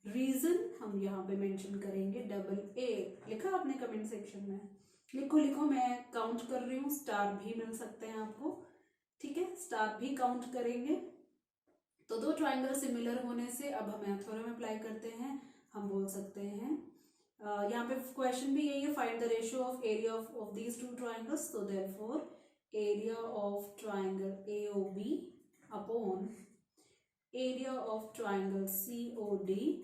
reason हम यहाँ पे मेंशन करेंगे डबल ए। लिखा आपने कमेंट सेक्शन में? लिखो लिखो, मैं काउंट कर रही हूँ, स्टार भी मिल सकते हैं आपको, ठीक है, स्टार भी काउंट करेंगे। तो दो ट्राइंगल सिमिलर होने से अब हम थ्योरम अप्लाई करते हैं। हम बोल सकते हैं यहाँ पे क्वेश्चन भी यही है, find the ratio of area of these two triangles. तो therefore area of triangle AOB upon area of triangle COD.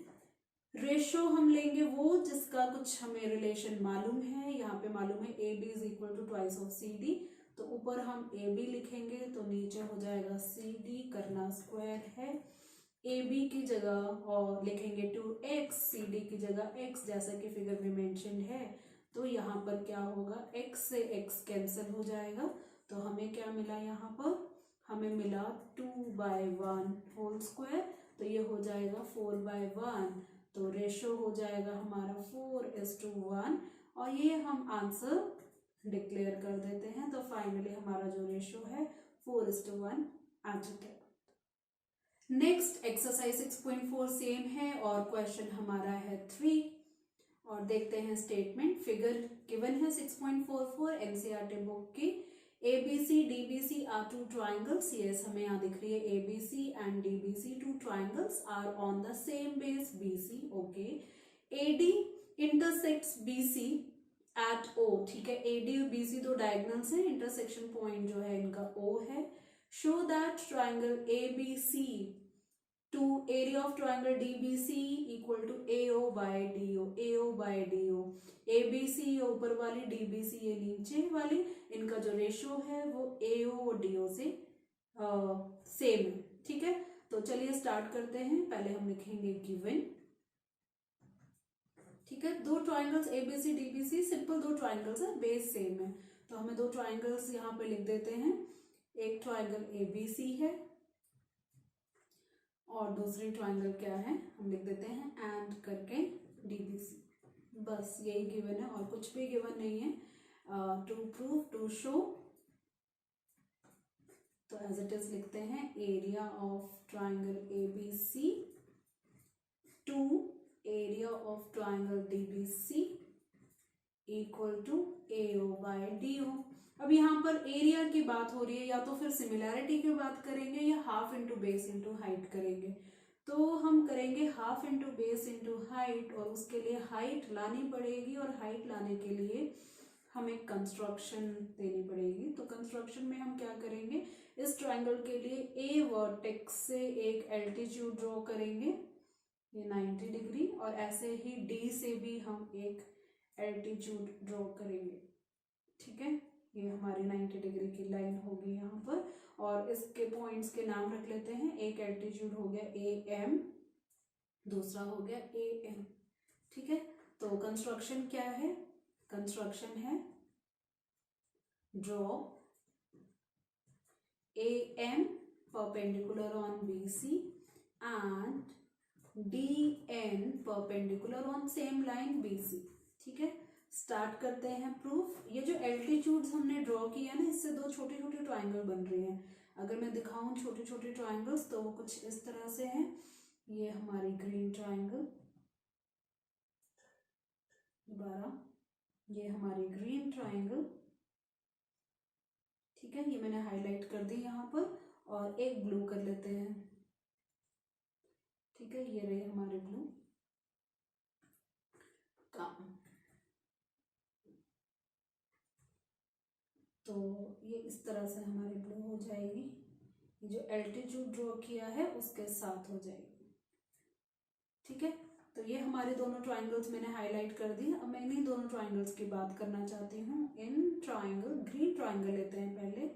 Ratio हम लेंगे वो जिसका कुछ हमें रिलेशन मालूम है। यहाँ पे मालूम है A B is equal to twice of C D, तो ऊपर हम ए बी लिखेंगे तो नीचे हो जाएगा सी डी, करना स्क्वायर है। ए बी की जगह और लिखेंगे 2x, सी डी की जगह x, जैसा कि फिगर में मेंशन है। तो यहाँ पर क्या होगा, x से x कैंसिल हो जाएगा, तो हमें क्या मिला, यहाँ पर हमें मिला 2/1 होल स्क्वायर, तो ये हो जाएगा 4/1। तो रेशो हो जाएगा हमारा 4:1, और ये हम आंसर डिक्लेयर कर देते हैं। तो फाइनली हमारा जो रेशो है 4:1 आ चुका है। नेक्स्ट एक्सरसाइज 6.4 सेम है और क्वेश्चन हमारा है 3, और देखते हैं स्टेटमेंट। फिगर गिवन है 6.44 एनसीईआरटी बुक की। ABC DBC are two triangles। yes, हमें यहाँ दिख रही है ABC and DBC, two triangles are on the same base BC। okay, AD intersects BC at O। ठीक है, AD और BC दो डायगोनल्स हैं, इंटरसेक्शन पॉइंट जो है इनका O है। show that triangle ABC to area of triangle DBC equal to AO by DO। AO by DO, ABC ये ऊपर वाली, DBC ये नीचे वाली, इनका जो रेशियो है वो AO और DO से सेम है। ठीक है, तो चलिए स्टार्ट करते हैं। पहले हम लिखेंगे गिवन। ठीक है, दो ट्राइंगल्स ABC DBC, सिंपल दो ट्राइंगल्स है, बेस सेम है, तो हमें दो ट्राइंगल्स यहाँ पे लिख देते हैं। एक ट्राइंगल ABC है और दूसरी ट्राइंगल क्या है, हम लिख देते हैं एंड करके DBC। बस यही गिवन है और कुछ भी गिवन नहीं है। टू प्रूव, टू शो, तो एज इट इज लिखते हैं area of triangle ABC to area of triangle DBC equal to AO by DO। अब यहाँ पर एरिया की बात हो रही है, या तो फिर सिमिलैरिटी की बात करेंगे या half into base into height करेंगे। तो हम करेंगे half into base into height, और उसके लिए हाइट लानी पड़ेगी, और हाइट लाने के लिए हमें कंस्ट्रक्शन देनी पड़ेगी। तो कंस्ट्रक्शन में हम क्या करेंगे, इस ट्राइंगल के लिए ए वर्टेक्स से एक एल्टीट्यूड ड्रॉ करेंगे, ये 90 डिग्री, और ऐसे ही डी से भी हम एक एल्टीट्यूड ड्रॉ करेंगे। ठीक है, ये हमारी 90 डिग्री की लाइन होगी यहाँ पर, और इसके पॉइंट्स के नाम रख लेते हैं। एक एल्टीट्यूड हो गया AM, दूसरा हो गया AM। ठीक है, तो कंस्ट्रक्शन क्या है, कंस्ट्रक्शन है draw AM perpendicular on BC and DN perpendicular on same line BC। ठीक है, स्टार्ट करते हैं प्रूफ। ये जो एल्टीट्यूड्स हमने ड्रॉ किया ना, इससे दो छोटे छोटे ट्राइंगल बन रहे हैं। अगर मैं दिखाऊं छोटे छोटे ट्राइंगल्स तो वो कुछ इस तरह से हैं। ये हमारी ग्रीन ट्राइंगल, दोबारा ये हमारी ग्रीन ट्राइंगल। ठीक है, ये मैंने हाईलाइट कर दी यहाँ पर, और एक ब्लू कर लेते हैं। ठीक है, ये रही हमारे ब्लू काम। तो ये इस तरह से हमारी ब्लू हो जाएगी, ये जो एल्टीट्यूड ड्रॉ किया है उसके साथ हो जाएगी। ठीक है, तो ये हमारे दोनों ट्राइंगल्स मैंने हाईलाइट कर दी। अब मैं इन्हीं दोनों ट्राइंगल्स की बात करना चाहती हूँ। इन ट्राइंगल, ग्रीन ट्राइंगल लेते हैं पहले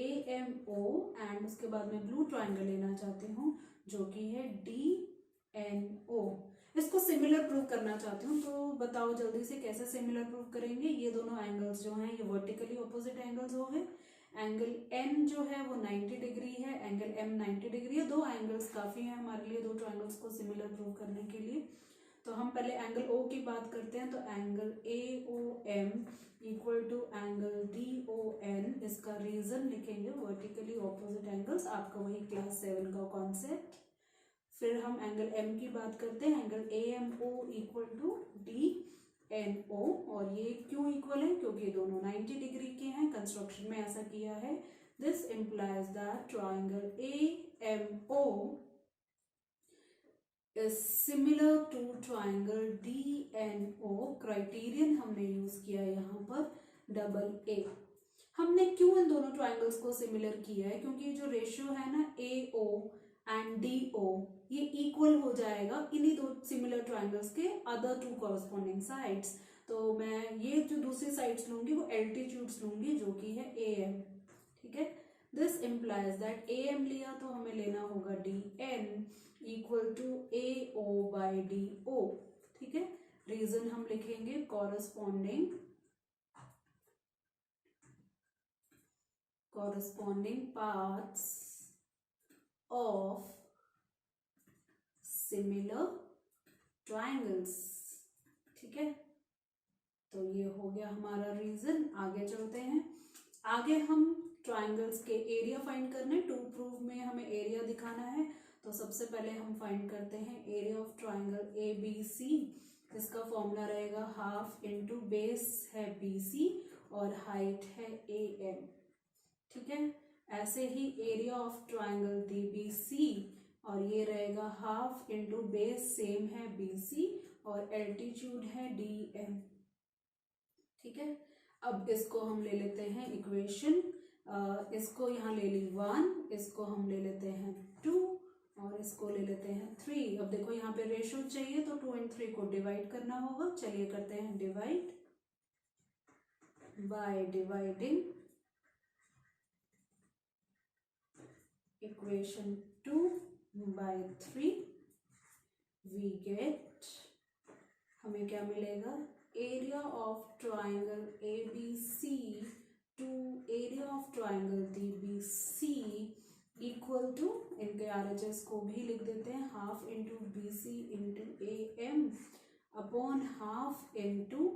AMO, एंड उसके बाद मैं ब्लू ट्राइंगल लेना चाहती हूँ जो कि है DNO। इसको सिमिलर प्रूव करना चाहती हूँ, तो बताओ जल्दी से कैसे सिमिलर प्रूव करेंगे। ये दोनों एंगल्स जो हैं ये वर्टिकली ऑपोजिट एंगल्स हो गए। एंगल N जो है वो 90 डिग्री है, एंगल M 90 डिग्री है। दो एंगल्स काफी हैं हमारे लिए, दो ट्राइंगल्स को सिमिलर प्रूव करने के लिए। तो हम पहले एंगल O की बात करते हैं। तो angle AOM equal to angle DON, इसका रीजन लिखेंगे वर्टिकली ऑपोजिट एंगल्स, आपका वही क्लास 7 का कॉन्सेप्ट। फिर हम एंगल एम की बात करते हैं, angle A M O equal to D N O, और ये क्यों इक्वल है, क्योंकि दोनों 90 डिग्री के हैं, कंस्ट्रक्शन में ऐसा किया है। This implies that triangle A M O is similar to triangle DNO। Criterion हमने यूज किया यहाँ पर डबल ए। हमने क्यों इन दोनों ट्राइंगल्स को सिमिलर किया है, क्योंकि जो रेशियो है ना AO एंड DO ये इक्वल हो जाएगा इन्हीं दो सिमिलर ट्राइंगल्स के अदर टू कॉरस्पॉन्डिंग साइड्स। तो मैं ये जो दूसरी साइड्स लूंगी वो एल्टीट्यूड्स लूंगी जो कि है AM, ठीक है। दिस इम्प्लाइज दैट AM लिया तो हमें लेना होगा DN equal to AO by DO, ठीक है। रीजन हम लिखेंगे corresponding parts of similar triangles, ठीक है। तो ये हो गया हमारा रीजन। आगे चलते हैं। आगे हम ट्राइंगल्स के एरिया फाइंड करने, टू प्रूव में हमें एरिया दिखाना है। तो सबसे पहले हम फाइंड करते हैं एरिया ऑफ ट्राइंगल ABC। इसका फॉर्मूला रहेगा हाफ इंटू बेस है BC और हाइट है AM, ठीक है। ऐसे ही एरिया ऑफ ट्राइंगल DBC, और ये रहेगा हाफ इंटू बेस सेम है BC और एल्टीट्यूड है DM, ठीक है। अब इसको हम ले लेते हैं इक्वेशन, इसको यहाँ ले ली 1, इसको हम ले लेते हैं 2 और इसको ले लेते हैं 3। अब देखो यहाँ पे रेशियो चाहिए तो 2 और 3 को डिवाइड करना होगा। चलिए करते हैं divide by dividing equation 2 by 3 we get, हमें क्या मिलेगा, area of triangle ABC to area of triangle DBC equal to, इनके RHS को भी लिख देते हैं, half into BC into AM upon half into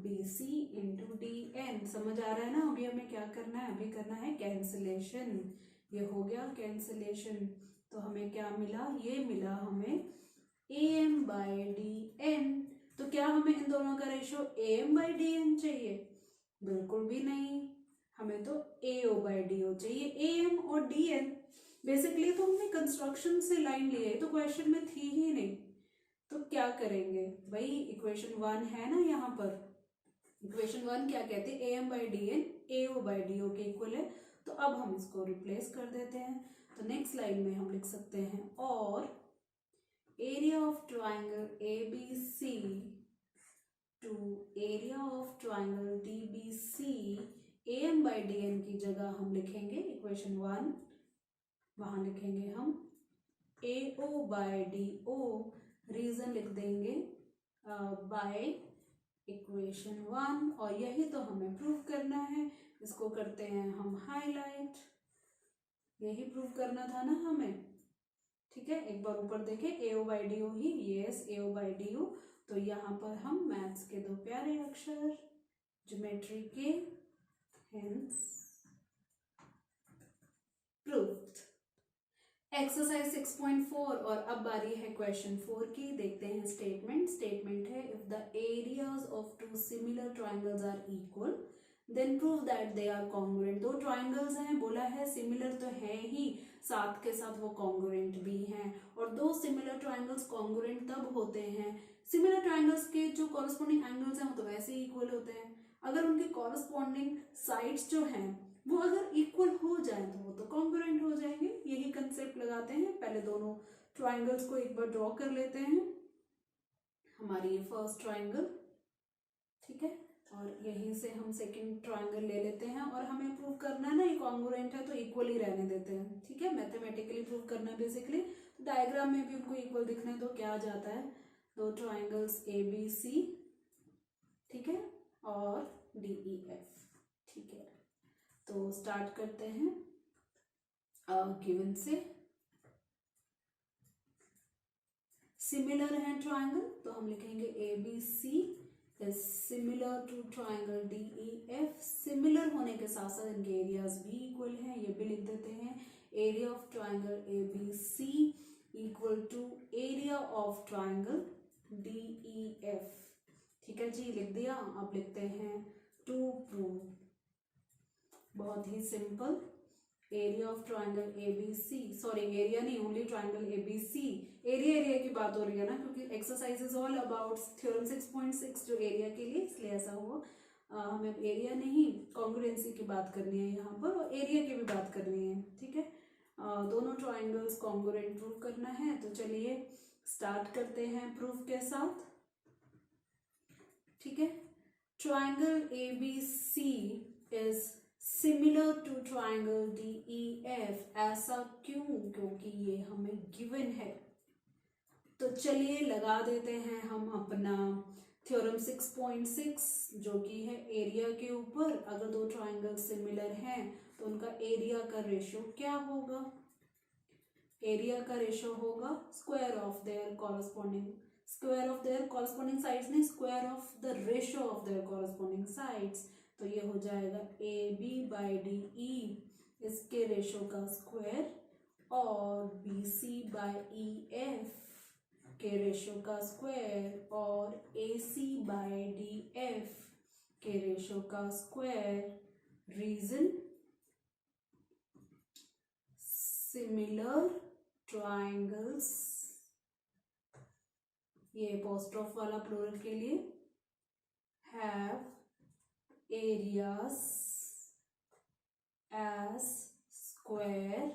BC into DN। समझ आ रहा है ना। अभी हमें क्या करना है, अभी करना है कैंसिलेशन। ये हो गया कैंसिलेशन, तो हमें क्या मिला, ये मिला हमें AM बाई DN। तो क्या हमें इन दोनों का रेशियो AM बाई DN चाहिए? बिल्कुल भी नहीं, हमें तो AO बाई DO चाहिए। AM और DN बेसिकली तो हमने कंस्ट्रक्शन से लाइन ली है, तो क्वेश्चन में थी ही नहीं। तो क्या करेंगे भाई, इक्वेशन 1 है ना यहाँ पर, इक्वेशन 1 क्या कहते हैं, AM by DN AO by DO के इक्वल है। तो अब हम इसको रिप्लेस कर देते हैं। तो नेक्स्ट लाइन में हम लिख सकते हैं और area of triangle ABC to area of triangle DBC, AM by DN की जगह हम लिखेंगे इक्वेशन 1, वहां लिखेंगे हम AO बाई DO, रीजन लिख देंगे बाय इक्वेशन 1, और यही तो हमें प्रूव करना है। इसको करते हैं हम हाईलाइट, यही प्रूव करना था ना हमें, ठीक है। एक बार ऊपर देखें, AO by DO he, yes AO by DO। तो यहाँ पर हम मैथ्स के दो प्यारे अक्षर ज्योमेट्री के, हेंस प्रूव्ड। एक्सरसाइज 6.4, और अब बारी है क्वेश्चन 4 की। देखते हैं स्टेटमेंट है, if the areas of two similar triangles are equal then prove that they are congruent. दो ट्राइंगल्स हैं, बोला है सिमिलर तो है ही, साथ के साथ वो कॉन्ग्रुएंट भी हैं। और दो सिमिलर ट्राइंगल्स कॉन्ग्रुएंट तब होते हैं, सिमिलर ट्राइंगल्स के जो कॉरस्पॉन्डिंग एंगल्स हैं वो तो वैसे ही इक्वल होते हैं, अगर उनके कॉरस्पॉन्डिंग साइड्स जो हैं वो अगर इक्वल हो जाए तो वो तो कॉन्ग्रुएंट हो जाएंगे। यही कंसेप्ट लगाते हैं। पहले दोनों ट्राइंगल्स को एक बार ड्रॉ कर लेते हैं। हमारी ये फर्स्ट ट्राइंगल, ठीक है, और यहीं से हम सेकंड ट्राइंगल ले लेते हैं, और हमें प्रूव करना है ना ये कॉन्ग्रुएंट है तो इक्वल ही रहने देते हैं, ठीक है। मैथमेटिकली प्रूव करना है बेसिकली। तो डायग्राम में भी उनको इक्वल दिखना है तो क्या आ जाता है, दो ट्राइंगल्स ABC, ठीक है, और DEF, ठीक है। तो स्टार्ट करते हैं गिवन से। सिमिलर है ट्राइंगल, तो हम लिखेंगे ABC is similar to triangle DEF। Similar होने के साथ साथ इनके एरियाज भी इक्वल हैं, ये भी लिख देते हैं। Area of triangle ABC equal to area of triangle DEF। ठीक है जी, लिख दिया। अब लिखते हैं टू प्रूव, बहुत ही simple, area of triangle ABC, sorry area नहीं, ओनली ट्राइंगल ABC। एरिया की बात हो रही है ना, क्योंकि exercise is all about theorem 6.6 जो एरिया के लिए, इसलिए ऐसा हुआ। हमें एरिया नहीं कॉन्ग्रुएंसी की बात करनी है यहाँ पर, और एरिया की भी बात करनी है। ठीक है, दोनों ट्राइंगल्स कॉन्ग्रुएंट प्रूव करना है। तो चलिए स्टार्ट करते हैं प्रूफ के साथ। ठीक है, triangle ABC is similar to triangle DEF। ऐसा क्यों? क्योंकि ये हमें गिवन है। तो चलिए लगा देते हैं हम अपना थ्योरम 6.6 जो कि है एरिया के ऊपर। अगर दो ट्राइंगल सिमिलर हैं तो उनका एरिया का रेशो क्या होगा? एरिया का रेशो होगा square of their corresponding, square of their corresponding sides नहीं, square of the ratio of their corresponding sides. तो ये हो जाएगा AB/DE, इसके रेशो का स्क्वायर, और BC/EF के रेशो का स्क्वायर, और AC/DF के रेशो का स्क्वायर। रीजन, सिमिलर ट्राइंगल्स, ये अपोस्ट्रोफ वाला प्लूरल के लिए, have areas as square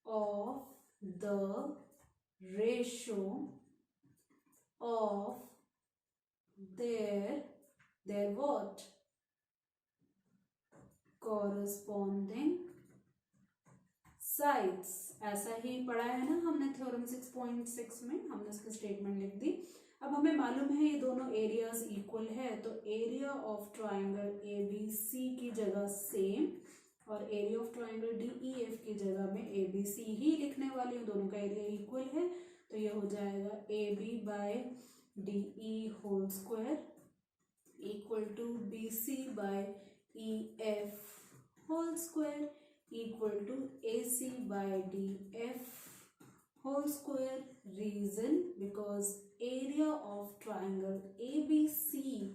of the ratio of their what? Corresponding sides। ऐसा ही पढ़ा है ना हमने थ्योरम 6.6 में, हमने उसकी स्टेटमेंट लिख दी। अब हमें मालूम है ये दोनों एरियाज इक्वल है, तो एरिया ऑफ ट्राइंगल ABC की जगह सेम, और एरिया ऑफ ट्राइंगल DEF की जगह में ABC ही लिखने वाली हूँ। दोनों का एरिया इक्वल है, तो ये हो जाएगा AB/DE whole square equal to BC/EF whole square equal to AC/DF whole square। reason, because area of triangle ABC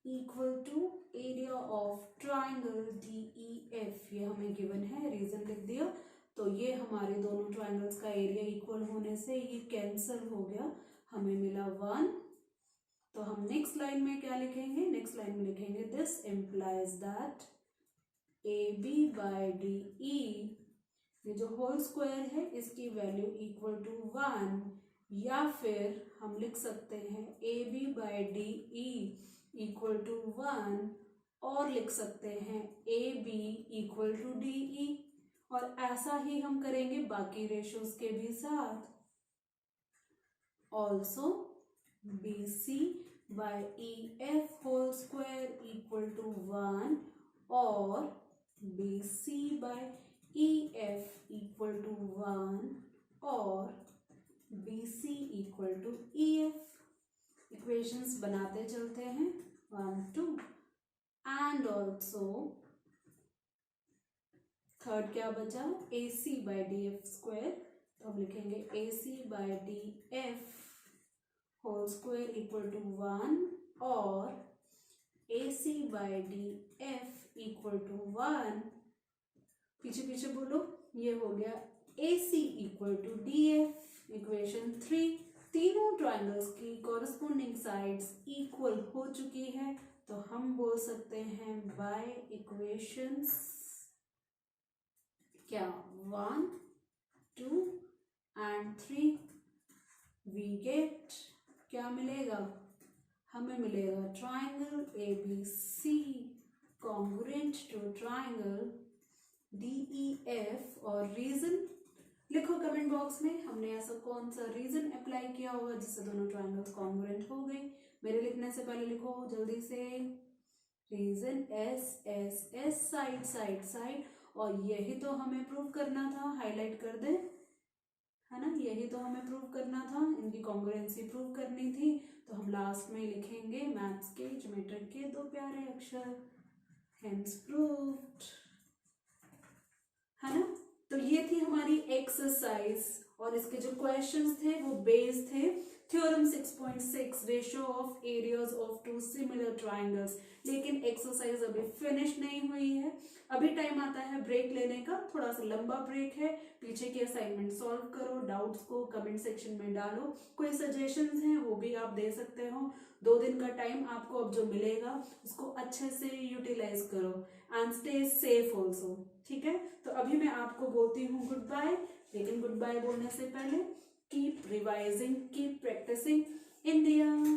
equal to area of triangle DEF, ये हमें गिवन है, रीजन लिख दिया। तो ये हमारे दोनों ट्राइंगल्स का एरिया इक्वल होने से ये कैंसिल हो गया, हमें मिला 1। तो हम नेक्स्ट लाइन में क्या लिखेंगे? नेक्स्ट लाइन में लिखेंगे दिस इम्प्लाइज दैट AB/DE, ये जो होल स्क्वायर है इसकी वैल्यू इक्वल टू 1, या फिर हम लिख सकते हैं AB/DE इक्वल टू 1, और लिख सकते हैं AB इक्वल टू DE, और ऐसा ही हम करेंगे बाकी रेशोज के भी साथ। Also BC/EF whole square equal to 1, और BC/EF इक्वल टू 1, और BC equal to EF। Equations बनाते चलते हैं 1 2, एंड ऑल्सो थर्ड क्या बचा? AC/DF स्क्वायर, तो हम लिखेंगे AC/DF whole square equal to 1, और AC/DF इक्वल टू 1, पीछे पीछे बोलो, ये हो गया AC equal to DF। Equation 3, तीनों ट्राइंगल्स की कॉरस्पॉन्डिंग साइड्स इक्वल हो चुकी है, तो हम बोल सकते हैं बाय इक्वेशंस क्या 1 2 एंड 3 वी गेट, क्या मिलेगा? हमें मिलेगा triangle ABC congruent to triangle DEF। और रीजन लिखो कमेंट बॉक्स में, हमने ऐसा कौन सा रीजन अप्लाई किया होगा जिससे दोनों ट्राइंगल्स कॉन्ग्रुएंट हो गए। मेरे लिखने से पहले लिखो जल्दी से, reason S side side side, और यही तो हमें प्रूव करना था, हाईलाइट कर दे, है ना, यही तो हमें प्रूव करना था, इनकी कॉन्ग्रुएंसी प्रूव करनी थी। तो हम लास्ट में लिखेंगे मैथ्स के ज्योमेट्री के 2 प्यारे अक्षर, हेंस प्रूव्ड, है ना। तो ये थी हमारी एक्सरसाइज और इसके जो क्वेश्चंस थे वो बेस्ड थे theorem 6.6 ratio of areas of two similar triangles. लेकिन एक्सरसाइज अभी फिनिश नहीं हुई है, अभी टाइम आता है ब्रेक लेने का, थोड़ा सा लंबा ब्रेक है। पीछे के असाइनमेंट सॉल्व करो, डाउट्स को कमेंट सेक्शन में डालो, कोई सजेशंस हैं वो भी आप दे सकते हो। 2 दिन का टाइम आपको अब जो मिलेगा उसको अच्छे से यूटिलाइज करो एंड स्टे सेफ ऑल्सो, ठीक है। तो अभी मैं आपको बोलती हूँ गुड बाय, लेकिन गुड बाय बोलने से पहले keep revising, keep practicing. India.